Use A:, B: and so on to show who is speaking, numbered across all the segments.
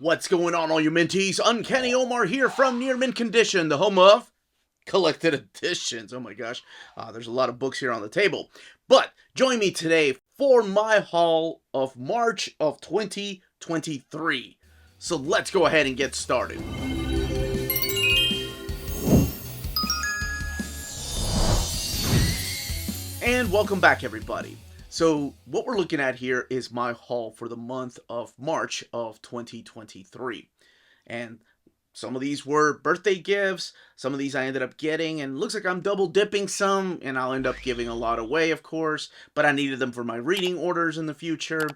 A: What's going on, all you Minties? Uncanny Omar here from Near Mint Condition, the home of collected editions. Oh my gosh, there's a lot of books here on the table. But join me today for my haul of March of 2023. So let's go ahead and get started. And welcome back, everybody. So what we're looking at here is my haul for the month of March of 2023. And some of these were birthday gifts, some of these I ended up getting, and it looks like I'm double dipping some, and I'll end up giving a lot away, of course, but I needed them for my reading orders in the future.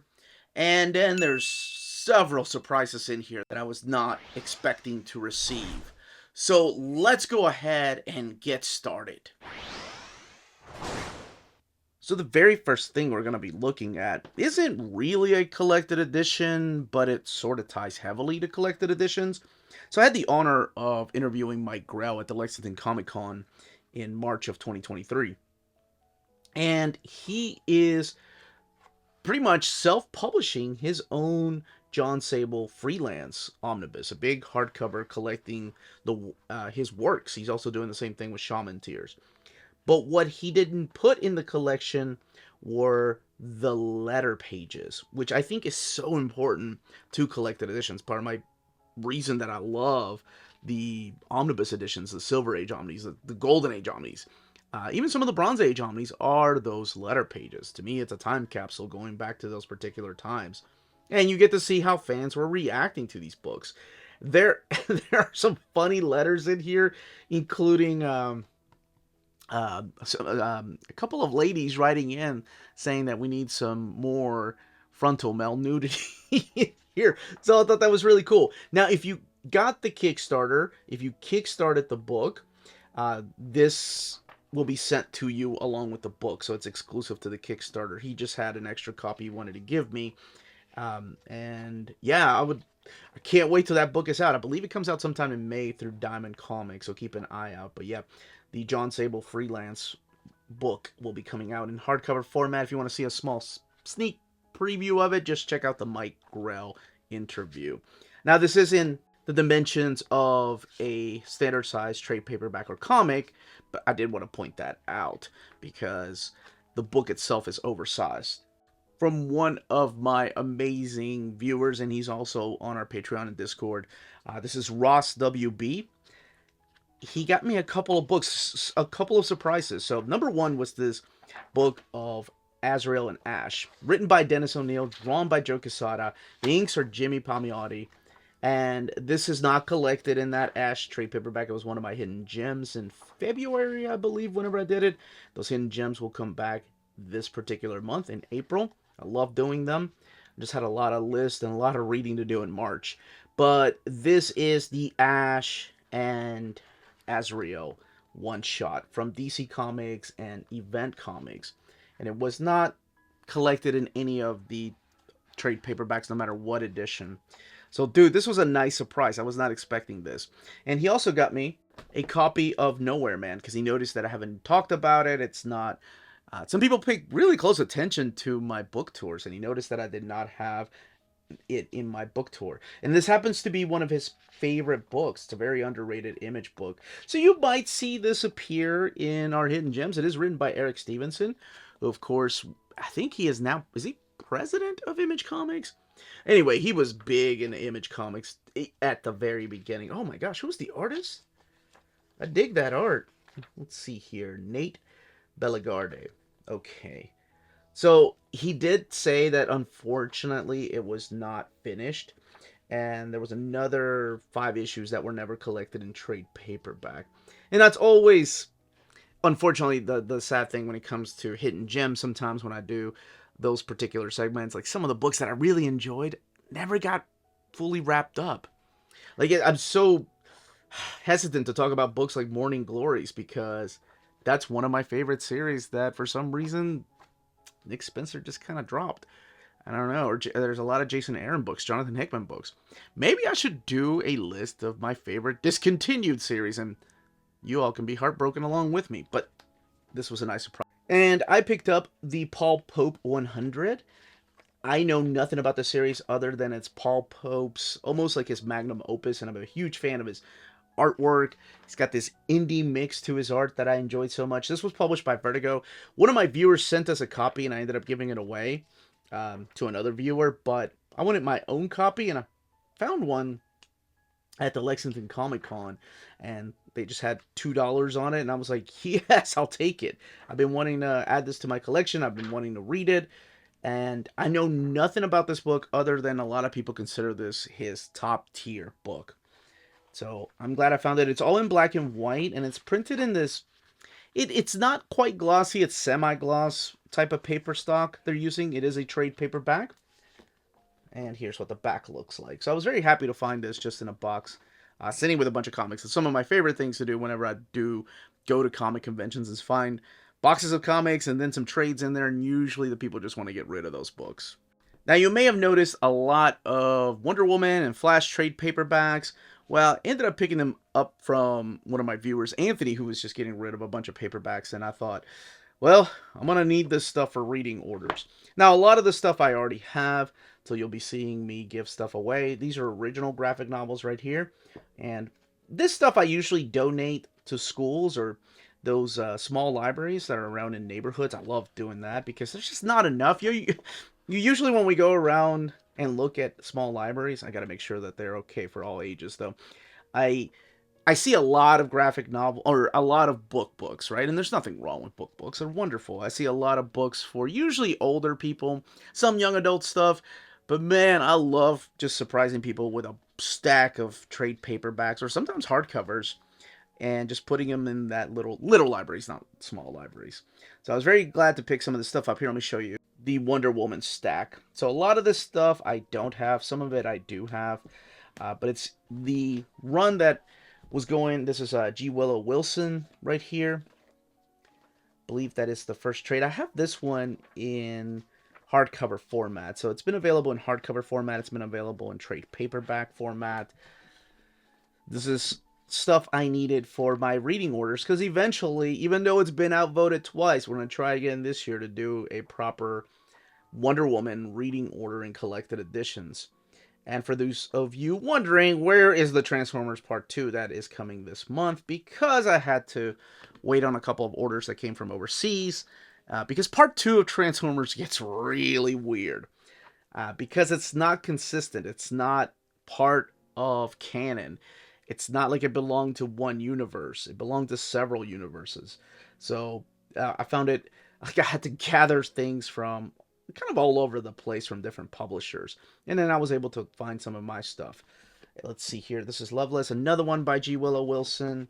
A: And then there's several surprises in here that I was not expecting to receive. So let's go ahead and get started. So the very first thing we're going to be looking at isn't really a collected edition, but it sort of ties heavily to collected editions. So I had the honor of interviewing Mike Grell at the Lexington Comic-Con in March of 2023. And he is pretty much self-publishing his own John Sable freelance omnibus, a big hardcover collecting his works. He's also doing the same thing with Shaman Tears. But what he didn't put in the collection were the letter pages, which I think is so important to collected editions. Part of my reason that I love the omnibus editions, the Silver Age omnis, the Golden Age omnis, even some of the Bronze Age omnis are those letter pages. To me, it's a time capsule going back to those particular times. And you get to see how fans were reacting to these books. There are some funny letters in here, including a couple of ladies writing in saying that we need some more frontal male nudity here. So I thought that was really cool. Now, if you got the Kickstarter, if you kickstarted the book, this will be sent to you along with the book. So it's exclusive to the Kickstarter. He just had an extra copy he wanted to give me. And yeah, I can't wait till that book is out. I believe it comes out sometime in May through Diamond Comics, so keep an eye out. But yeah, the John Sable freelance book will be coming out in hardcover format. If you want to see a small sneak preview of it, just check out the Mike Grell interview. Now, this is in the dimensions of a standard size trade paperback or comic, but I did want to point that out because the book itself is oversized. From one of my amazing viewers, and he's also on our Patreon and Discord. This is Ross WB. He got me a couple of books, a couple of surprises. So number one was this book of Azrael and Ash, written by Dennis O'Neil, drawn by Joe Quesada. The inks are Jimmy Palmiotti. And this is not collected in that Ash trade paperback. It was one of my hidden gems in February, I believe, whenever I did it. Those hidden gems will come back this particular month in April. I love doing them. I just had a lot of lists and a lot of reading to do in March. But this is the Ash and Azrael one-shot from DC Comics and Event Comics. And it was not collected in any of the trade paperbacks, no matter what edition. So, dude, this was a nice surprise. I was not expecting this. And he also got me a copy of Nowhere Man, because he noticed that I haven't talked about it. It's not... some people pay really close attention to my book tours, and he noticed that I did not have it in my book tour. And this happens to be one of his favorite books. It's a very underrated Image book. So you might see this appear in our Hidden Gems. It is written by Eric Stevenson, who, of course, I think he is now... Is he president of Image Comics? Anyway, he was big in Image Comics at the very beginning. Oh my gosh, who's the artist? I dig that art. Let's see here. Nate Bellegarde. Okay. So he did say that unfortunately it was not finished. And there was another 5 issues that were never collected in trade paperback. And that's always, unfortunately, the sad thing when it comes to Hidden Gems. Sometimes when I do those particular segments, like some of the books that I really enjoyed never got fully wrapped up. Like, I'm so hesitant to talk about books like Morning Glories because that's one of my favorite series that for some reason Nick Spencer just kind of dropped. I don't know. Or there's a lot of Jason Aaron books, Jonathan Hickman books. Maybe I should do a list of my favorite discontinued series, and you all can be heartbroken along with me. But this was a nice surprise. And I picked up the Paul Pope 100. I know nothing about the series other than it's Paul Pope's almost like his magnum opus, and I'm a huge fan of his artwork. He's got this indie mix to his art that I enjoyed so much. This was published by Vertigo. One of my viewers sent us a copy, and I ended up giving it away to another viewer, but I wanted my own copy, and I found one at the Lexington Comic Con, and they just had $2 on it, and I was like, yes, I'll take it. I've been wanting to add this to my collection. I've been wanting to read it, and I know nothing about this book other than a lot of people consider this his top tier book. So I'm glad I found it. It's all in black and white, and it's printed in this. It's not quite glossy. It's semi-gloss type of paper stock they're using. It is a trade paperback. And here's what the back looks like. So I was very happy to find this just in a box, sitting with a bunch of comics. It's some of my favorite things to do whenever I do go to comic conventions is find boxes of comics and then some trades in there. And usually the people just want to get rid of those books. Now you may have noticed a lot of Wonder Woman and Flash trade paperbacks. Well, I ended up picking them up from one of my viewers, Anthony, who was just getting rid of a bunch of paperbacks. And I thought, well, I'm going to need this stuff for reading orders. Now, a lot of the stuff I already have, so you'll be seeing me give stuff away. These are original graphic novels right here. And this stuff I usually donate to schools or those small libraries that are around in neighborhoods. I love doing that because there's just not enough. You usually, when we go around and look at small libraries, I got to make sure that they're okay for all ages, though. I I see a lot of graphic novel or a lot of books, right? And there's nothing wrong with books. They're wonderful. I see a lot of books for usually older people, some young adult stuff. But man, I love just surprising people with a stack of trade paperbacks or sometimes hardcovers and just putting them in that little libraries, not small libraries. So I was very glad to pick some of this stuff up here. Let me show you the Wonder Woman stack. So a lot of this stuff I don't have. Some of it I do have. But it's the run that was going. This is G. Willow Wilson right here. I believe that is the first trade. I have this one in hardcover format. So it's been available in hardcover format. It's been available in trade paperback format. This is stuff I needed for my reading orders because eventually, even though it's been outvoted twice, we're going to try again this year to do a proper Wonder Woman reading order in collected editions. And for those of you wondering, where is the Transformers Part 2 that is coming this month? Because I had to wait on a couple of orders that came from overseas. Because Part 2 of Transformers gets really weird. Because it's not consistent. It's not part of canon. It's not like it belonged to one universe. It belonged to several universes. So I found it like I had to gather things from kind of all over the place from different publishers. And then I was able to find some of my stuff. Let's see here. This is Loveless, another one by G. Willow Wilson.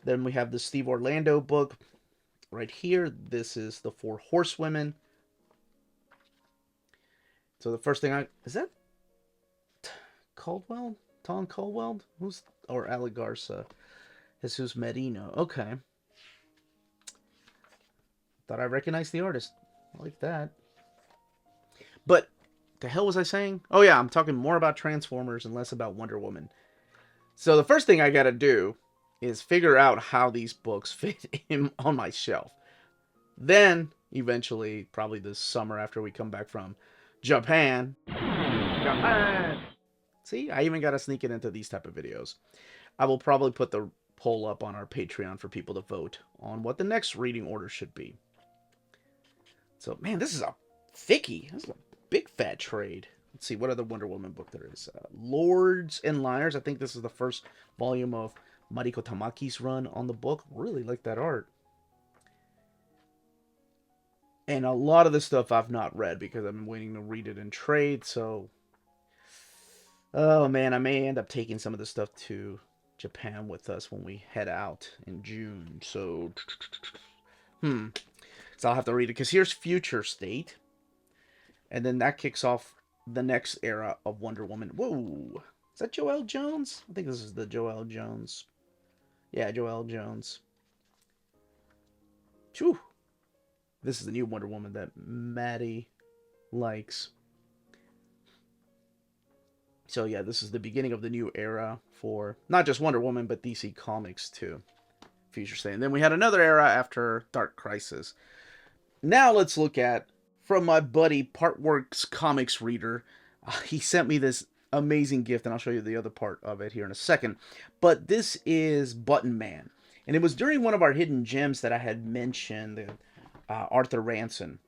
A: Then we have the Steve Orlando book right here. This is The Four Horsewomen. So the first thing is that Caldwell? Tom Caldwell? Or Ali Garza? Jesus Merino. Okay. Thought I recognized the artist. I like that. But the hell was I saying? Oh yeah, I'm talking more about Transformers and less about Wonder Woman. So the first thing I gotta do is figure out how these books fit on my shelf. Then, eventually, probably this summer after we come back from Japan. See, I even gotta sneak it into these type of videos. I will probably put the poll up on our Patreon for people to vote on what the next reading order should be. So, man, this is a thickie. This is a big fat trade. Let's see what other Wonder Woman book there is. Lords and Liars. I think this is the first volume of Mariko Tamaki's run on the book. Really like that art. And a lot of this stuff I've not read because I've been waiting to read it in trade. So, oh man, I may end up taking some of this stuff to Japan with us when we head out in June. So, so I'll have to read it because here's Future State. And then that kicks off the next era of Wonder Woman. Whoa. Is that Joelle Jones? I think this is the Joelle Jones. Yeah, Joelle Jones. Phew. This is the new Wonder Woman that Maddie likes. So yeah, this is the beginning of the new era for not just Wonder Woman, but DC Comics too. Future State. And then we had another era after Dark Crisis. Now let's look at from my buddy Partworks Comics Reader. He sent me this amazing gift, and I'll show you the other part of it here in a second. But this is Button Man, and it was during one of our hidden gems that I had mentioned Arthur Ranson,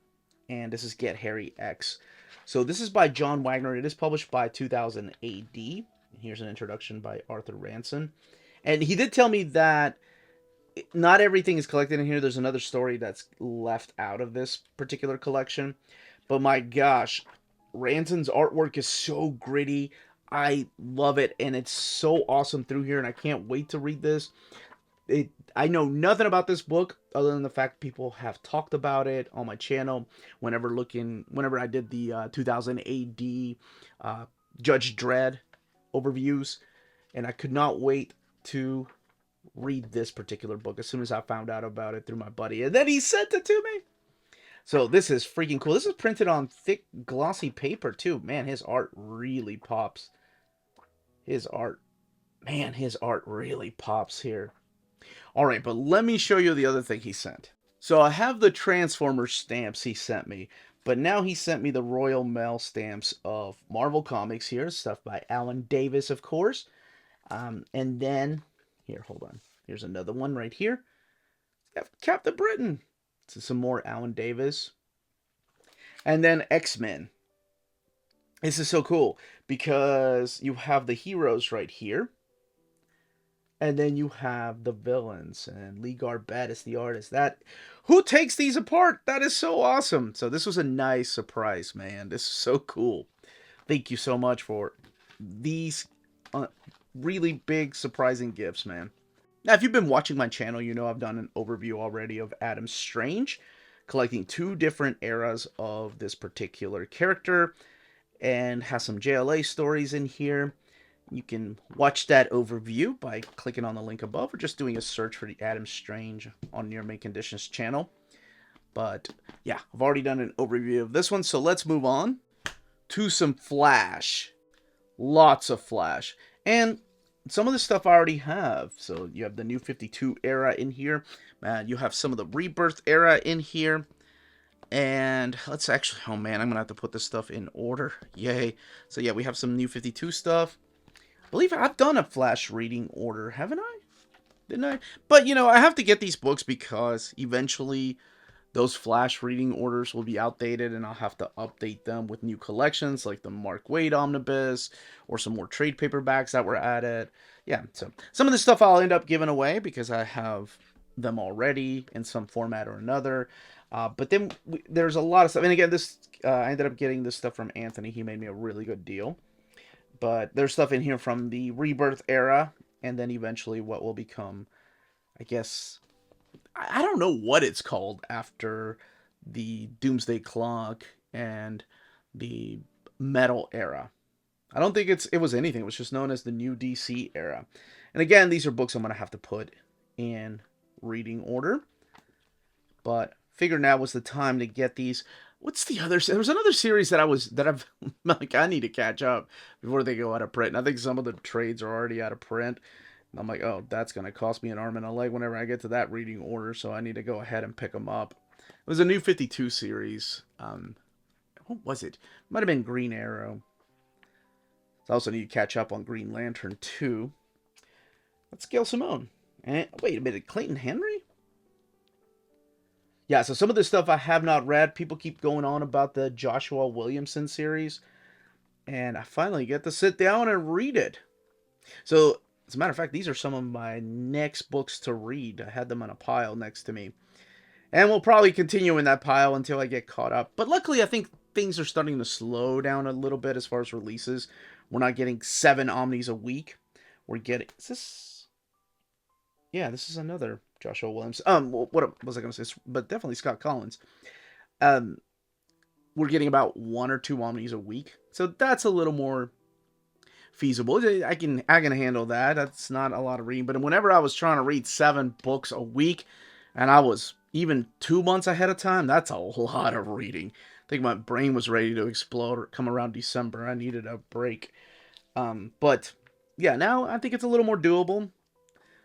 A: and this is Get Harry X. So this is by John Wagner. It is published by 2000 AD. Here's an introduction by Arthur Ranson, and he did tell me that not everything is collected in here. There's another story that's left out of this particular collection. But my gosh, Ranson's artwork is so gritty. I love it, and it's so awesome through here, and I can't wait to read this. I know nothing about this book other than the fact people have talked about it on my channel whenever I did the 2000 AD Judge Dredd overviews, and I could not wait to read this particular book as soon as I found out about it through my buddy, and then he sent it to me. So this is freaking cool. This is printed on thick, glossy paper too. Man, his art really pops. His art really pops here. All right, but let me show you the other thing he sent. So I have the Transformers stamps he sent me, but now he sent me the Royal Mail stamps of Marvel Comics here, stuff by Alan Davis, of course. And then here, hold on. Here's another one right here. Captain Britain. So some more Alan Davis. And then X-Men. This is so cool because you have the heroes right here. And then you have the villains. And Lee Garbett is the artist. Who takes these apart? That is so awesome. So this was a nice surprise, man. This is so cool. Thank you so much for these really big, surprising gifts, man. Now, if you've been watching my channel, you know I've done an overview already of Adam Strange, collecting 2 different eras of this particular character, and has some JLA stories in here. You can watch that overview by clicking on the link above, or just doing a search for the Adam Strange on Near Mint Condition's channel. But yeah, I've already done an overview of this one, so let's move on to some Flash. Lots of Flash. And some of the stuff I already have. So you have the New 52 era in here. You have some of the Rebirth era in here. And let's actually, oh man, I'm going to have to put this stuff in order. Yay. So yeah, we have some New 52 stuff. I believe I've done a Flash reading order, haven't I? Didn't I? But, you know, I have to get these books because eventually those Flash reading orders will be outdated, and I'll have to update them with new collections like the Mark Waid Omnibus or some more trade paperbacks that were added. Yeah, so some of the stuff I'll end up giving away because I have them already in some format or another. But then there's a lot of stuff. And again, I ended up getting this stuff from Anthony. He made me a really good deal. But there's stuff in here from the Rebirth era, and then eventually what will become, I guess, I don't know what it's called after the Doomsday Clock and the Metal era. I don't think it was anything. It was just known as the New DC era. And again, these are books I'm going to have to put in reading order. But figured now was the time to get these. What's the other? There was another series that I've like, I need to catch up before they go out of print. And I think some of the trades are already out of print. And I'm like, oh, that's going to cost me an arm and a leg whenever I get to that reading order. So I need to go ahead and pick them up. It was a New 52 series. What was it? Might have been Green Arrow. I also need to catch up on Green Lantern 2. That's Gail Simone. And wait a minute, Clayton Henry? Yeah, so some of this stuff I have not read. People keep going on about the Joshua Williamson series. And I finally get to sit down and read it. So, as a matter of fact, these are some of my next books to read. I had them on a pile next to me. And we'll probably continue in that pile until I get caught up. But luckily, I think things are starting to slow down a little bit as far as releases. We're not getting 7 Omnis a week. We're getting... Is this... Yeah, this is another Joshua Williams. What was I going to say? But definitely Scott Collins. We're getting about 1 or 2 Omnis a week. So that's a little more feasible. I can handle that. That's not a lot of reading. But whenever I was trying to read 7 books a week, and I was even 2 months ahead of time, that's a lot of reading. I think my brain was ready to explode or come around December. I needed a break. But yeah, now I think it's a little more doable.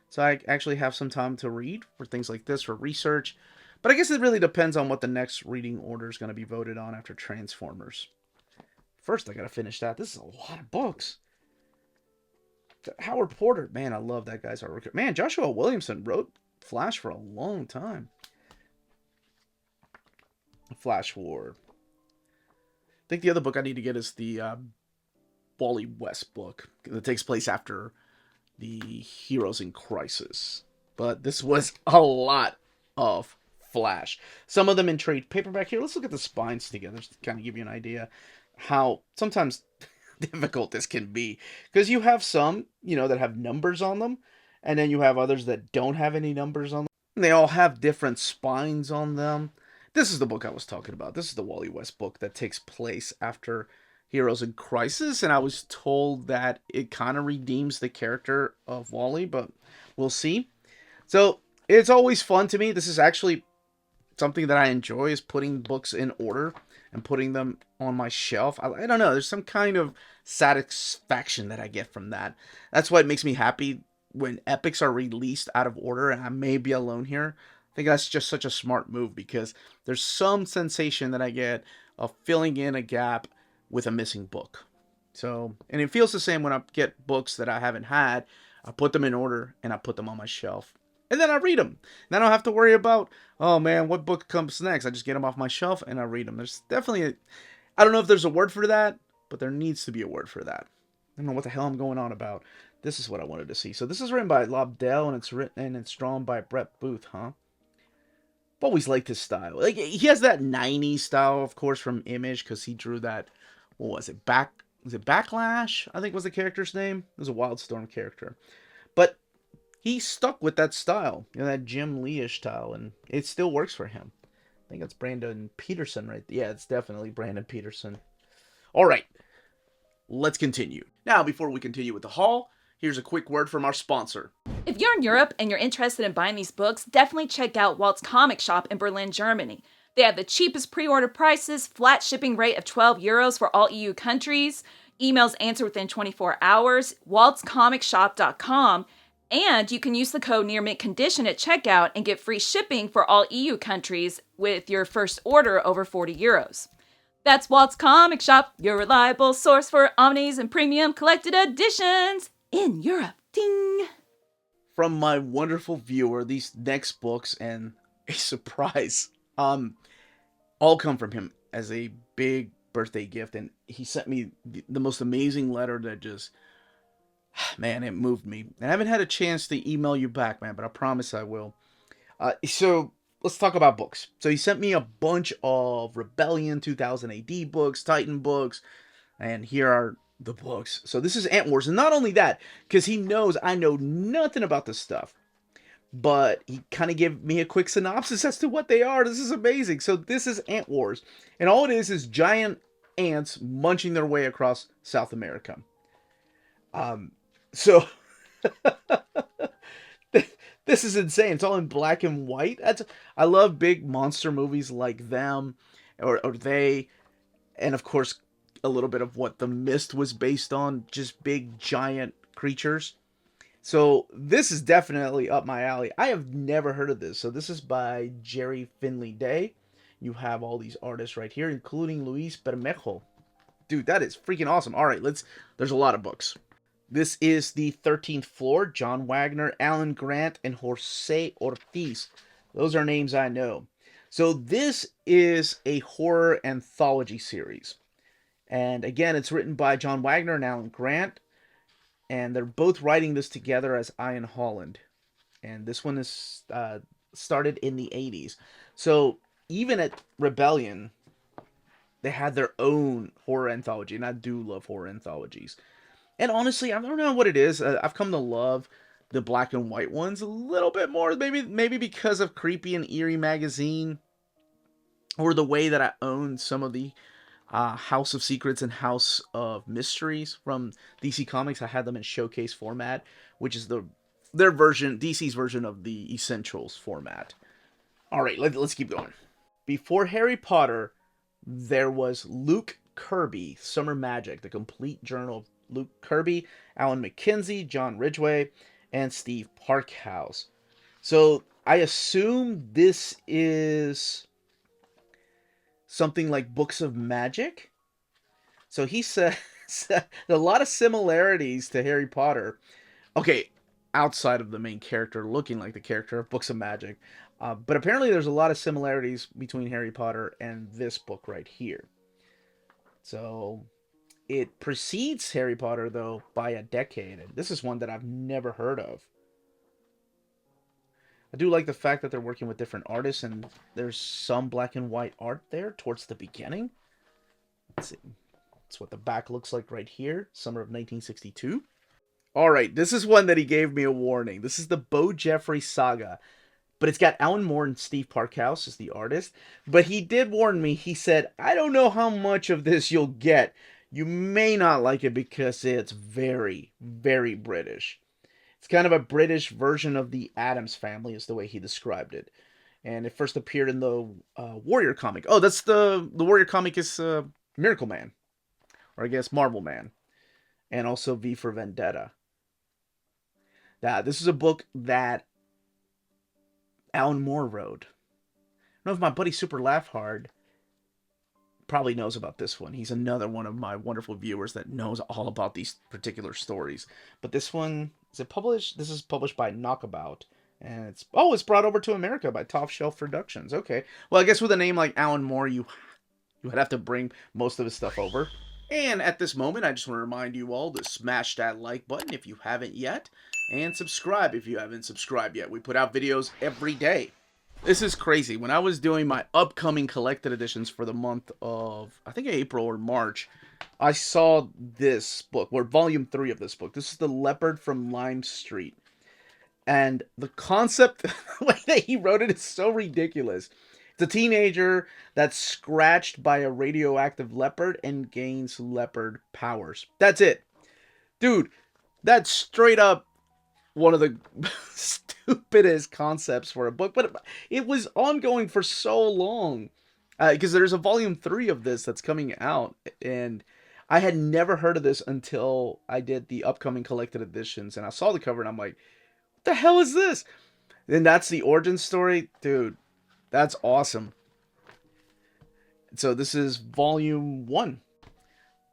A: So I actually have some time to read for things like this, for research. But I guess it really depends on what the next reading order is going to be voted on after Transformers. First, I got to finish that. This is a lot of books. Howard Porter. Man, I love that guy's artwork. Man, Joshua Williamson wrote Flash for a long time. Flash War. I think the other book I need to get is the Wally West book that takes place after the Heroes in Crisis. But this was a lot of Flash. Some of them in trade paperback. Here, let's look at the spines together just to kind of give you an idea how sometimes difficult this can be. Because you have some, that have numbers on them, and then you have others that don't have any numbers on them. And they all have different spines on them. This is the book I was talking about. This is the Wally West book that takes place after Heroes in Crisis, and I was told that it kind of redeems the character of Wally, but we'll see. So, it's always fun to me. This is actually something that I enjoy, is putting books in order and putting them on my shelf. I don't know, there's some kind of satisfaction that I get from that. That's why it makes me happy when epics are released out of order, and I may be alone here. I think that's just such a smart move, because there's some sensation that I get of filling in a gap with a missing book. So, and it feels the same when I get books that I haven't had. I put them in order and I put them on my shelf. And then I read them. And I don't have to worry about, oh man, what book comes next? I just get them off my shelf and I read them. There's definitely I don't know if there's a word for that, but there needs to be a word for that. I don't know what the hell I'm going on about. This is what I wanted to see. So this is written by Lobdell, and it's drawn by Brett Booth, huh? I've always liked his style. Like, he has that 90s style, of course, from Image, because he drew that, what was it, Backlash, I think was the character's name. It was a Wildstorm character. But he stuck with that style, that Jim Lee-ish style, and it still works for him. I think it's Brandon Peterson, right? Yeah, it's definitely Brandon Peterson. All right, let's continue. Now, before we continue with the haul, here's a quick word from our sponsor.
B: If you're in Europe and you're interested in buying these books, definitely check out Walt's Comic Shop in Berlin, Germany. They have the cheapest pre-order prices, flat shipping rate of €12 for all EU countries, emails answered within 24 hours, waltscomicshop.com, and you can use the code nearmintcondition at checkout and get free shipping for all EU countries with your first order over €40. That's Walt's Comic Shop, your reliable source for omnis and premium collected editions in Europe. Ding!
A: From my wonderful viewer, these next books and a surprise, all come from him as a big birthday gift, and he sent me the most amazing letter that just, man, it moved me. And I haven't had a chance to email you back, man, but I promise I will. So let's talk about books. So he sent me a bunch of Rebellion 2000 AD books, Titan books, and here are the books. So this is Ant Wars, and not only that, because he knows I know nothing about this stuff, but he kind of gave me a quick synopsis as to what they are. This is amazing. So this is Ant Wars, and all it is giant ants munching their way across South America. So this is insane. It's all in black and white. I love big monster movies like them, or They, and of course a little bit of what The Mist was based on, just big giant creatures. So this is definitely up my alley. I have never heard of this. So this is by Jerry Finley Day. You have all these artists right here, including Luis Bermejo. Dude, that is freaking awesome. All right, there's a lot of books. This is The 13th Floor, John Wagner, Alan Grant, and Jose Ortiz. Those are names I know. So this is a horror anthology series. And again, it's written by John Wagner and Alan Grant. And they're both writing this together as Ian Holland. And this one is started in the 80s. So even at Rebellion, they had their own horror anthology. And I do love horror anthologies. And honestly, I don't know what it is. I've come to love the black and white ones a little bit more. Maybe because of Creepy and Eerie magazine, or the way that I own some of the House of Secrets and House of Mysteries from DC Comics. I had them in showcase format, which is their version, DC's version of the Essentials format. All right, let's keep going. Before Harry Potter, there was Luke Kirby, Summer Magic, the complete journal of Luke Kirby, Alan McKenzie, John Ridgway, and Steve Parkhouse. So I assume this is something like Books of Magic. So he says a lot of similarities to Harry Potter. Okay, outside of the main character looking like the character of Books of Magic. But apparently there's a lot of similarities between Harry Potter and this book right here. So it precedes Harry Potter, though, by a decade. And this is one that I've never heard of. I do like the fact that they're working with different artists and there's some black and white art there towards the beginning. Let's see. That's what the back looks like right here, summer of 1962. All right, this is one that he gave me a warning. This is the Bo Jeffrey saga, but it's got Alan Moore and Steve Parkhouse as the artist. But he did warn me. He said, I don't know how much of this you'll get. You may not like it because it's very, very British. It's kind of a British version of the Addams Family, is the way he described it. And it first appeared in the Warrior comic. Oh, that's the Warrior comic is Miracle Man, or I guess Marvel Man, and also V for Vendetta. This is a book that Alan Moore wrote. I don't know if my buddy Super Laugh Hard probably knows about this one. He's another one of my wonderful viewers that knows all about these particular stories. But this one, is it published? This is published by Knockabout. And it's brought over to America by Top Shelf Productions. Okay. Well, I guess with a name like Alan Moore, you would have to bring most of his stuff over. And at this moment, I just want to remind you all to smash that like button if you haven't yet. And subscribe if you haven't subscribed yet. We put out videos every day. This is crazy. When I was doing my upcoming collected editions for the month of, I think April or March, I saw this book, or volume 3 of this book. This is The Leopard from Lime Street. And the concept, the way that he wrote it is so ridiculous. It's a teenager that's scratched by a radioactive leopard and gains leopard powers. That's it. Dude, that's straight up one of the stupidest concepts for a book, but it was ongoing for so long because there's a volume 3 of this that's coming out, and I had never heard of this until I did the upcoming collected editions, and I saw the cover and I'm like, what the hell is this? And that's the origin story. Dude, that's awesome. So this is volume 1,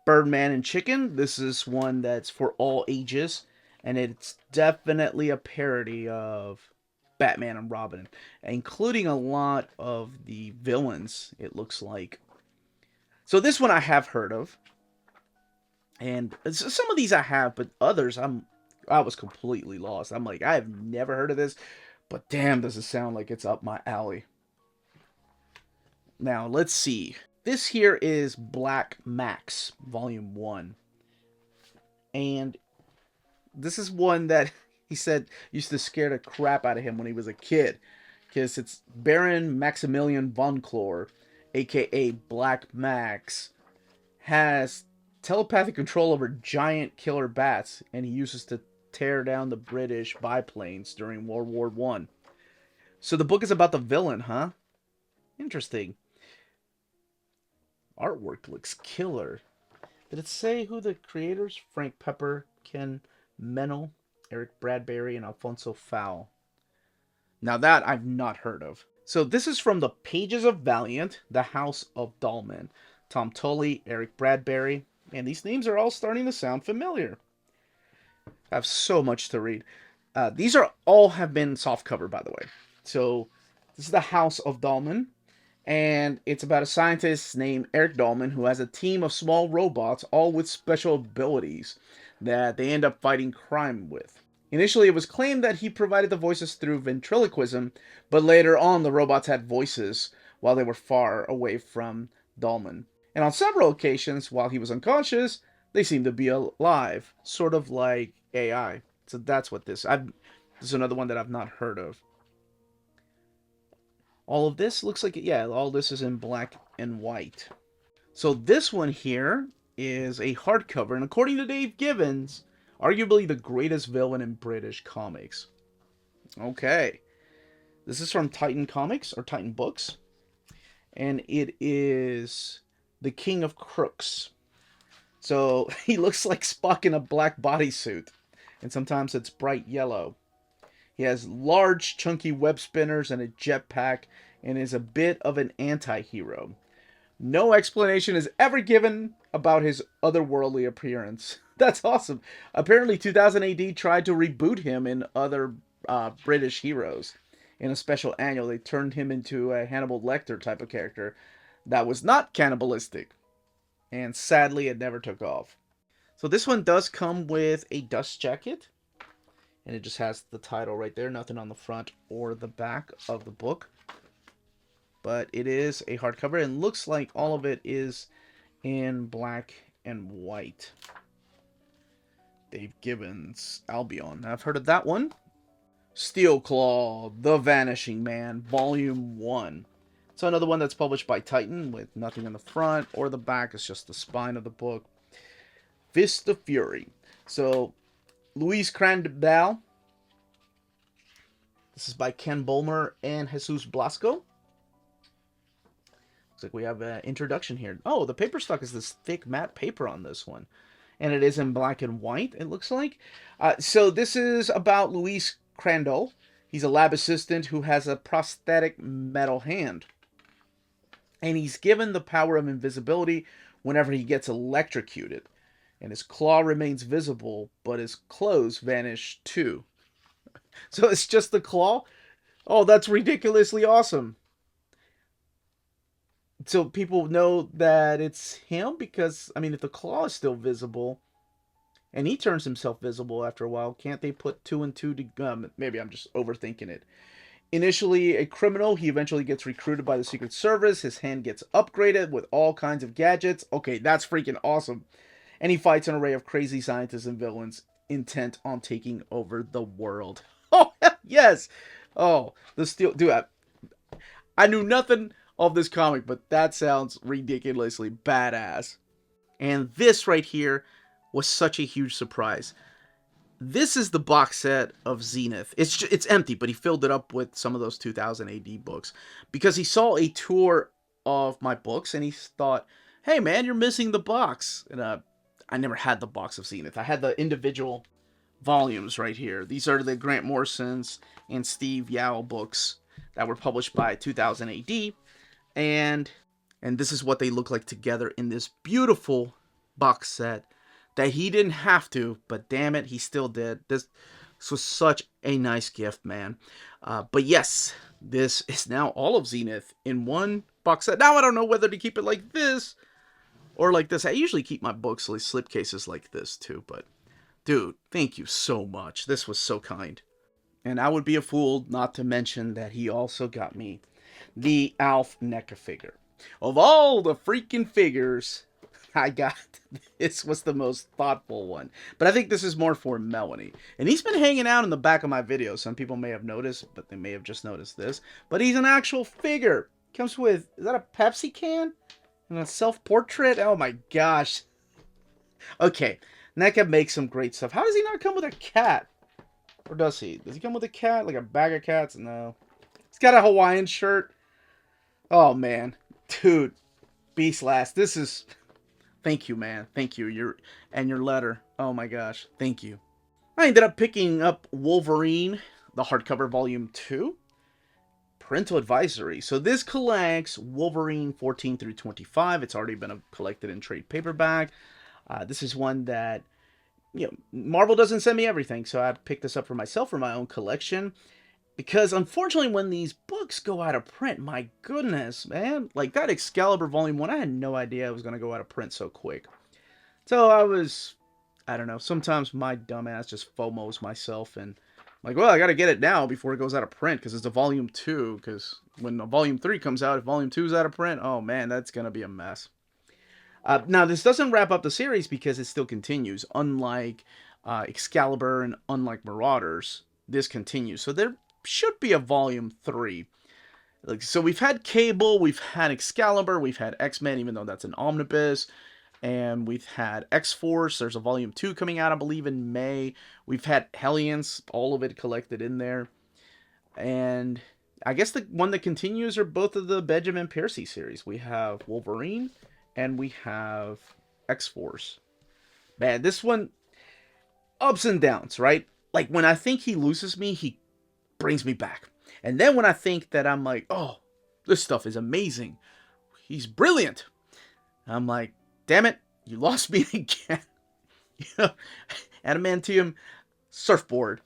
A: Birdman and Chicken. This is one that's for all ages, and it's definitely a parody of Batman and Robin, including a lot of the villains, it looks like. So this one I have heard of, and some of these I have, but others I was completely lost. I'm like, I have never heard of this, but damn, does it sound like it's up my alley. Now, let's see. This here is Black Max, Volume 1. And this is one that he said used to scare the crap out of him when he was a kid. Because it's Baron Maximilian von Clor, aka Black Max, has telepathic control over giant killer bats, and he uses to tear down the British biplanes during World War I. So the book is about the villain, huh? Interesting. Artwork looks killer. Did it say who the creators? Frank Pepper, Ken Menel, Eric Bradbury, and Alfonso Fowl. Now that I've not heard of. So this is from the Pages of Valiant, The House of Dahlman. Tom Tully, Eric Bradbury, and these names are all starting to sound familiar. I have so much to read. These are all have been softcover, by the way. So this is The House of Dahlman, and it's about a scientist named Eric Dahlman who has a team of small robots, all with special abilities that they end up fighting crime with. Initially, it was claimed that he provided the voices through ventriloquism, but later on, the robots had voices while they were far away from Dahlman. And on several occasions, while he was unconscious, they seemed to be alive, sort of like AI. So that's what this is another one that I've not heard of. All of this looks like, yeah, all this is in black and white. So this one here is a hardcover, and according to Dave Gibbons, arguably the greatest villain in British comics. Okay. This is from Titan Comics, or Titan Books, and it is the King of Crooks. So he looks like Spock in a black bodysuit, and sometimes it's bright yellow. He has large, chunky web spinners and a jetpack, and is a bit of an anti-hero. No explanation is ever given about his otherworldly appearance. That's awesome. Apparently, 2000 AD tried to reboot him in other British heroes. In a special annual, they turned him into a Hannibal Lecter type of character that was not cannibalistic. And sadly, it never took off. So this one does come with a dust jacket. And it just has the title right there. Nothing on the front or the back of the book. But it is a hardcover and looks like all of it is in black and white. Dave Gibbons, Albion. I've heard of that one. Steel Claw, The Vanishing Man, Volume 1. So another one that's published by Titan with nothing on the front or the back. It's just the spine of the book. Fist of Fury. So, Luis Crandall. This is by Ken Bulmer and Jesus Blasco. Looks like we have an introduction here. Oh, the paper stock is this thick matte paper on this one. And it is in black and white, it looks like. So this is about Luis Crandall. He's a lab assistant who has a prosthetic metal hand. And he's given the power of invisibility whenever he gets electrocuted. And his claw remains visible, but his clothes vanish too. So it's just the claw? Oh, that's ridiculously awesome. So people know that it's him because, I mean, if the claw is still visible and he turns himself visible after a while, can't they put two and two to... maybe I'm just overthinking it. Initially a criminal, he eventually gets recruited by the Secret Service. His hand gets upgraded with all kinds of gadgets. Okay, that's freaking awesome. And he fights an array of crazy scientists and villains intent on taking over the world. Oh, yes! Oh, the steel... Dude, I knew nothing of this comic, but that sounds ridiculously badass. And this right here was such a huge surprise. This is the box set of Zenith. It's empty, but he filled it up with some of those 2000 AD books because he saw a tour of my books and he thought, "Hey man, you're missing the box." And I never had the box of Zenith. I had the individual volumes right here. These are the Grant Morrison's and Steve Yao books that were published by 2000 AD. And this is what they look like together in this beautiful box set that he didn't have to, but damn it, he still did. This was such a nice gift, man. But yes, this is now all of Zenith in one box set. Now I don't know whether to keep it like this or like this. I usually keep my books like slipcases like this too, but dude, thank you so much. This was so kind. And I would be a fool not to mention that he also got me the Alf NECA figure. Of all the freaking figures I got, this was the most thoughtful one. But I think this is more for Melanie. And he's been hanging out in the back of my videos. Some people may have noticed, but they may have just noticed this. But he's an actual figure. Comes with, is that a Pepsi can? And a self-portrait? Oh my gosh. Okay, NECA makes some great stuff. How does he not come with a cat? Or does he? Does he come with a cat? Like a bag of cats? No. He's got a Hawaiian shirt. Oh, man. Dude. Beast-Last. This is... Thank you, man. Thank you. Your letter. Oh, my gosh. Thank you. I ended up picking up Wolverine, the hardcover volume 2. Parental advisory. So this collects Wolverine 14 through 25. It's already been collected in trade paperback. This is one that, you know, Marvel doesn't send me everything, so I picked this up for myself for my own collection. Because, unfortunately, when these books go out of print, my goodness, man. Like, that Excalibur Volume 1, I had no idea it was going to go out of print so quick. So, I don't know, sometimes my dumbass just FOMOs myself and, like, well, I got to get it now before it goes out of print, because it's a Volume 2, because when a Volume 3 comes out, if Volume 2 is out of print, oh, man, that's going to be a mess. Now, this doesn't wrap up the series, because it still continues, unlike Excalibur and unlike Marauders. This continues, so there should be a volume 3. Like, so we've had Cable, we've had Excalibur, we've had X-Men, even though that's an omnibus, and we've had X-Force. There's a volume 2 coming out, I believe, in May. We've had Hellions, all of it collected in there. And I guess the one that continues are both of the Benjamin Percy series. We have Wolverine, and we have X-Force. Man, this one, ups and downs, right? Like, when I think he loses me, he brings me back. And then when I think that I'm like, oh, this stuff is amazing, he's brilliant, I'm like, damn it, you lost me again. You know, adamantium surfboard.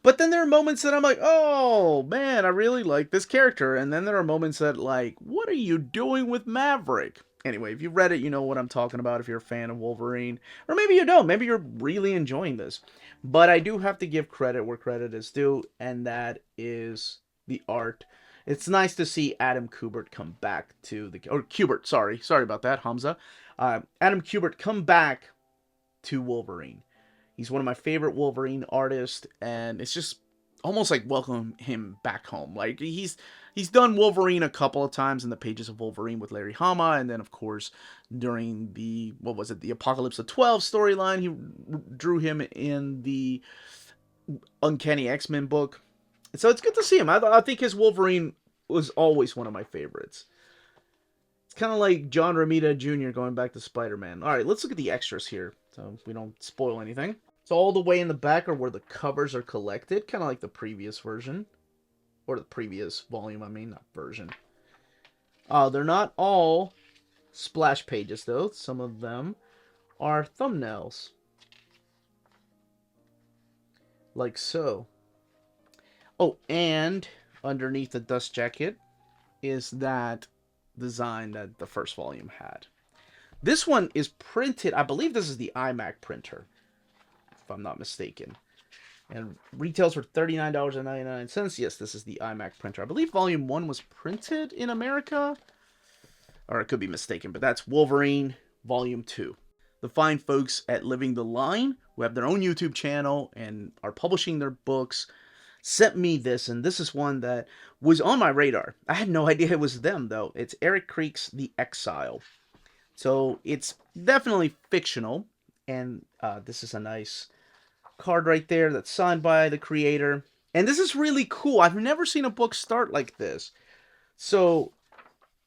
A: But then there are moments that I'm like, oh man, I really like this character. And then there are moments that like, what are you doing with Maverick? Anyway, if you read it, you know what I'm talking about if you're a fan of Wolverine. Or maybe you don't. Maybe you're really enjoying this. But I do have to give credit where credit is due, and that is the art. It's nice to see Adam Kubert come back to the... Or Kubert, sorry. Sorry about that, Hamza. Adam Kubert come back to Wolverine. He's one of my favorite Wolverine artists, and it's just almost like welcome him back home. Like he's done Wolverine a couple of times in the Pages of Wolverine with Larry Hama, and then of course during the the Apocalypse of 12 storyline, he drew him in the Uncanny X-Men book. So it's good to see him. I think his Wolverine was always one of my favorites. It's kind of like John Romita Jr. going back to Spider-Man. All right, let's look at the extras here, so we don't spoil anything. So all the way in the back are where the covers are collected, kind of like the previous version. Or the previous volume, I mean, not version. They're not all splash pages, though. Some of them are thumbnails. Like so. Oh, and underneath the dust jacket is that design that the first volume had. This one is printed, I believe this is the iMac printer, if I'm not mistaken. And retails for $39.99. Yes, this is the iMac printer. I believe Volume 1 was printed in America. Or I could be mistaken, but that's Wolverine Volume 2. The fine folks at Living the Line, who have their own YouTube channel and are publishing their books, sent me this, and this is one that was on my radar. I had no idea it was them, though. It's Eric Creek's The Exile. So it's definitely fictional, and this is a nice card right there that's signed by the creator. And this is really cool. I've never seen a book start like this. So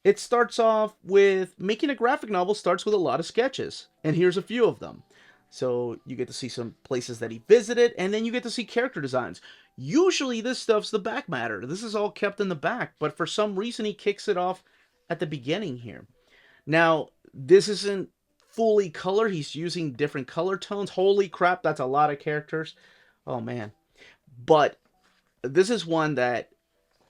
A: it starts off with making a graphic novel starts with a lot of sketches. And here's a few of them. So you get to see some places that he visited, and then you get to see character designs. Usually this stuff's the back matter. This is all kept in the back, but for some reason he kicks it off at the beginning here. Now, this isn't fully color. He's using different color tones. Holy crap, that's a lot of characters. Oh man. But this is one that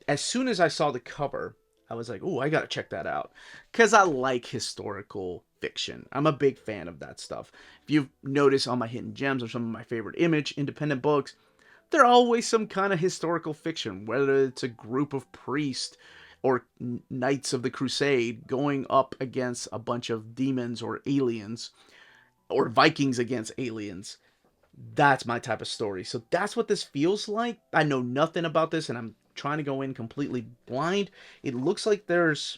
A: as soon as I saw the cover, I was like, oh, I gotta check that out. Because I like historical fiction. I'm a big fan of that stuff. If you've noticed on my Hidden Gems or some of my favorite Image independent books, they're always some kind of historical fiction, whether it's a group of priests or Knights of the Crusade going up against a bunch of demons or aliens, or Vikings against aliens. That's my type of story. So that's what this feels like. I know nothing about this, and I'm trying to go in completely blind. It looks like there's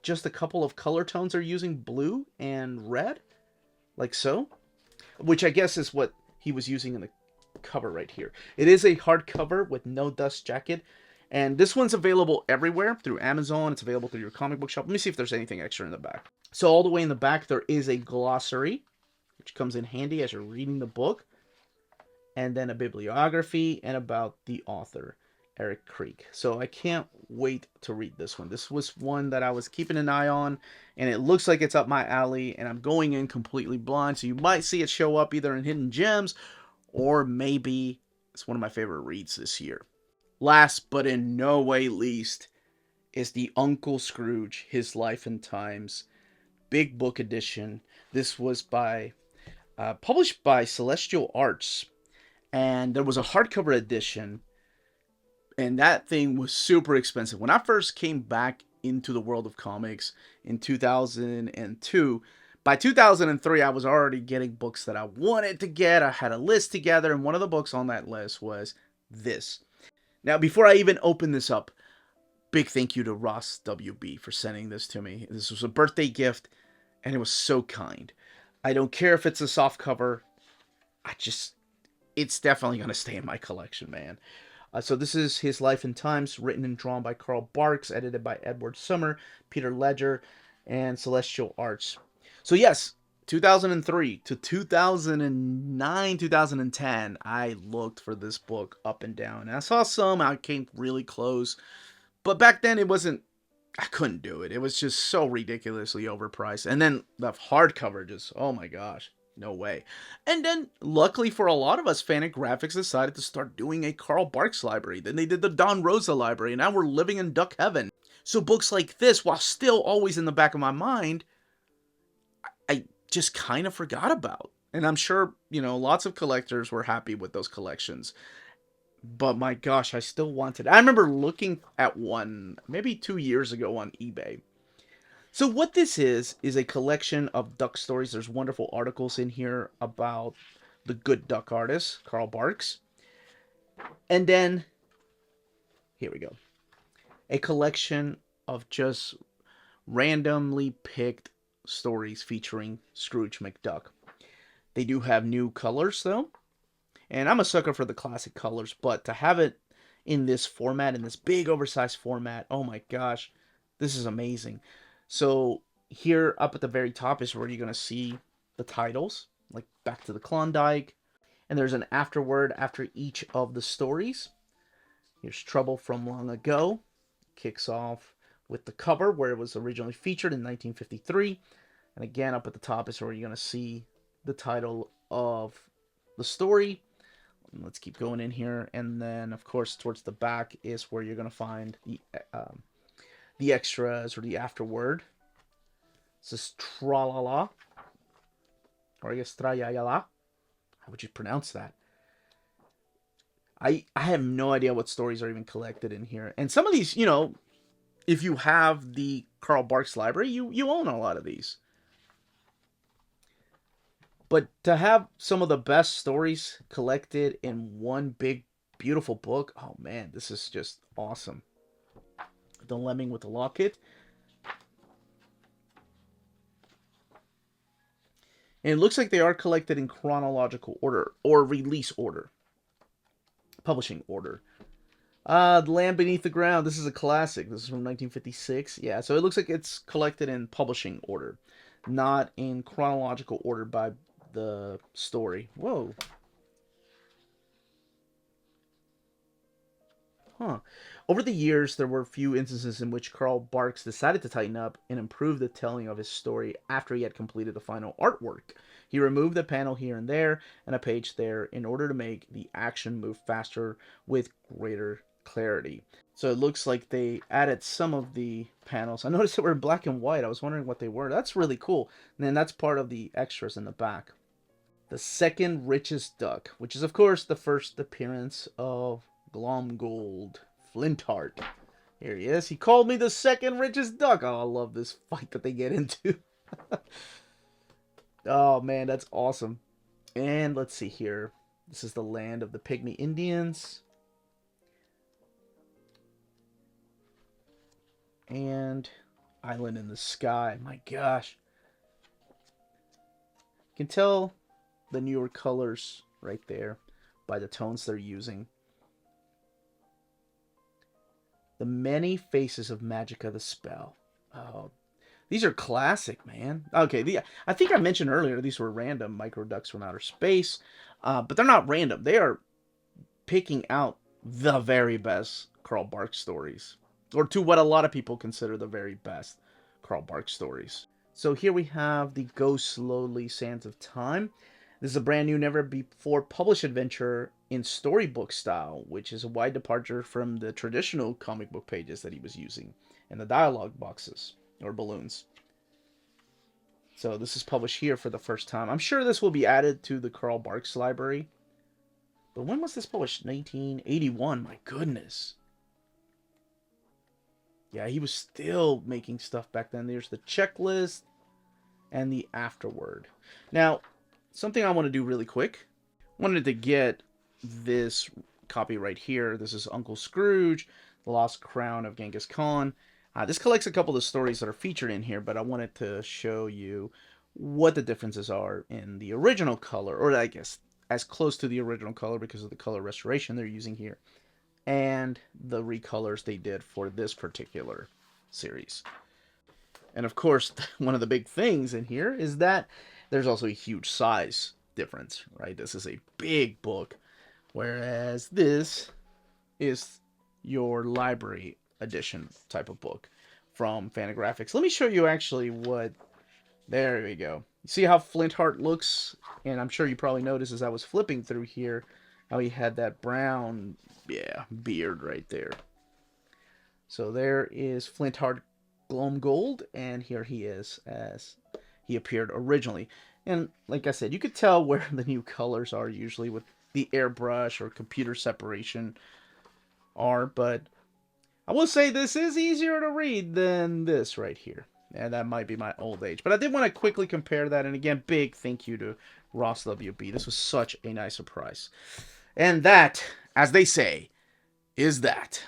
A: just a couple of color tones they're using, blue and red, like so, which I guess is what he was using in the cover right here. It is a hardcover with no dust jacket. And this one's available everywhere through Amazon. It's available through your comic book shop. Let me see if there's anything extra in the back. So all the way in the back, there is a glossary, which comes in handy as you're reading the book. And then a bibliography and about the author, Eric Creek. So I can't wait to read this one. This was one that I was keeping an eye on, and it looks like it's up my alley, and I'm going in completely blind. So you might see it show up either in Hidden Gems, or maybe it's one of my favorite reads this year. Last, but in no way least, is the Uncle Scrooge, His Life and Times, Big Book Edition. This was published by Celestial Arts, and there was a hardcover edition, and that thing was super expensive. When I first came back into the world of comics in 2002, by 2003, I was already getting books that I wanted to get. I had a list together, and one of the books on that list was this. Now, before I even open this up, big thank you to Ross WB for sending this to me. This was a birthday gift, and it was so kind. I don't care if it's a soft cover. It's definitely going to stay in my collection, man. So this is His Life and Times, written and drawn by Carl Barks, edited by Edward Summer, Peter Ledger, and Celestial Arts. So yes, 2003 to 2009, 2010, I looked for this book up and down. And I saw some, I came really close. But back then, it wasn't, I couldn't do it. It was just so ridiculously overpriced. And then the hardcover just, oh my gosh, no way. And then, luckily for a lot of us, Fantagraphics decided to start doing a Carl Barks library. Then they did the Don Rosa library, and now we're living in duck heaven. So books like this, while still always in the back of my mind, I just kind of forgot about. And I'm sure, lots of collectors were happy with those collections. But my gosh, I still wanted. I remember looking at one maybe 2 years ago on eBay. So what this is a collection of duck stories. There's wonderful articles in here about the good duck artist, Carl Barks. And then, here we go. A collection of just randomly picked stories featuring Scrooge McDuck. They do have new colors, though. And I'm a sucker for the classic colors, but to have it in this format, in this big oversized format, oh my gosh, this is amazing. So here up at the very top is where you're going to see the titles, like Back to the Klondike. And there's an afterword after each of the stories. Here's Trouble from Long Ago. Kicks off with the cover where it was originally featured in 1953. And again, up at the top is where you're going to see the title of the story. Let's keep going in here, and then of course towards the back is where you're going to find the extras or the afterword. This is Tralala, or I guess Trayayala. How would you pronounce that? I have no idea what stories are even collected in here, and some of these, if you have the Carl Barks library, you own a lot of these. But to have some of the best stories collected in one big, beautiful book, oh man, this is just awesome. The Lemming with the Locket. And it looks like they are collected in chronological order, or release order. Publishing order. The Land Beneath the Ground. This is a classic. This is from 1956. Yeah, so it looks like it's collected in publishing order, not in chronological order by the story. Whoa. Huh. Over the years, there were a few instances in which Carl Barks decided to tighten up and improve the telling of his story after he had completed the final artwork. He removed a panel here and there and a page there in order to make the action move faster with greater clarity. So it looks like they added some of the panels. I noticed they were in black and white. I was wondering what they were. That's really cool. And then that's part of the extras in the back. The Second Richest Duck, which is, of course, the first appearance of Glomgold Flintheart. Here he is. He called me the second richest duck. Oh, I love this fight that they get into. Oh, man, that's awesome. And let's see here. This is the land of the Pygmy Indians. And Island in the Sky. My gosh. You can tell the newer colors right there by the tones they're using. The Many Faces of Magica the Spell. Oh, these are classic, man. Okay, I think I mentioned earlier these were random micro ducks from outer space, but they're not random. They are picking out the very best Carl Barks stories, or to what a lot of people consider the very best Carl Barks stories. So here we have the Go Slowly Sands of Time. This is a brand new, never before published adventure in storybook style, which is a wide departure from the traditional comic book pages that he was using and the dialogue boxes or balloons. So this is published here for the first time. I'm sure this will be added to the Carl Barks library. But when was this published? 1981. My goodness. Yeah, he was still making stuff back then. There's the checklist and the afterword. Now, something I want to do really quick. Wanted to get this copy right here. This is Uncle Scrooge, The Lost Crown of Genghis Khan. This collects a couple of the stories that are featured in here, but I wanted to show you what the differences are in the original color, or I guess as close to the original color because of the color restoration they're using here, and the recolors they did for this particular series. And of course, one of the big things in here is that There's also a huge size difference, right? This is a big book, whereas this is your library edition type of book from Fantagraphics. Let me show you actually what. There we go. You see how Flintheart looks? And I'm sure you probably noticed as I was flipping through here how he had that brown, beard right there. So there is Flintheart Gloam Gold, and here he is as he appeared originally. And like I said, you could tell where the new colors are usually with the airbrush or computer separation are, but I will say this is easier to read than this right here. And that might be my old age. But I did want to quickly compare that. And again, big thank you to Ross WB. This was such a nice surprise. And that, as they say, is that.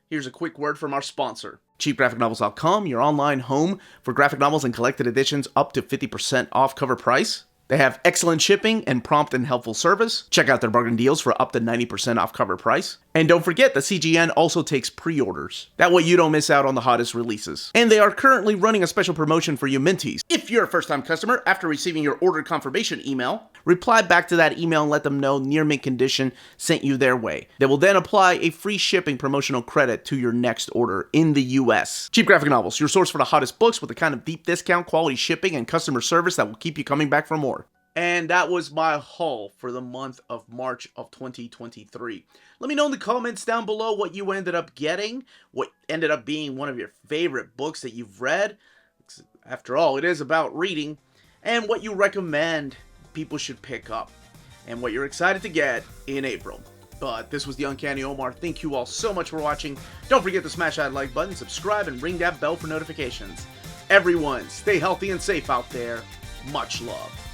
A: Here's a quick word from our sponsor. CheapGraphicNovels.com, your online home for graphic novels and collected editions up to 50% off cover price. They have excellent shipping and prompt and helpful service. Check out their bargain deals for up to 90% off cover price. And don't forget, the CGN also takes pre-orders. That way you don't miss out on the hottest releases. And they are currently running a special promotion for you Minties. If you're a first-time customer, after receiving your order confirmation email, reply back to that email and let them know Near Mint Condition sent you their way. They will then apply a free shipping promotional credit to your next order in the US. Cheap Graphic Novels, your source for the hottest books with the kind of deep discount, quality shipping, and customer service that will keep you coming back for more. And that was my haul for the month of March of 2023. Let me know in the comments down below what you ended up getting, what ended up being one of your favorite books that you've read. After all, it is about reading, and what you recommend people should pick up, and what you're excited to get in April. But this was the Uncanny Omar. Thank you all so much for watching. Don't forget to smash that like button, subscribe, and ring that bell for notifications. Everyone, stay healthy and safe out there. Much love.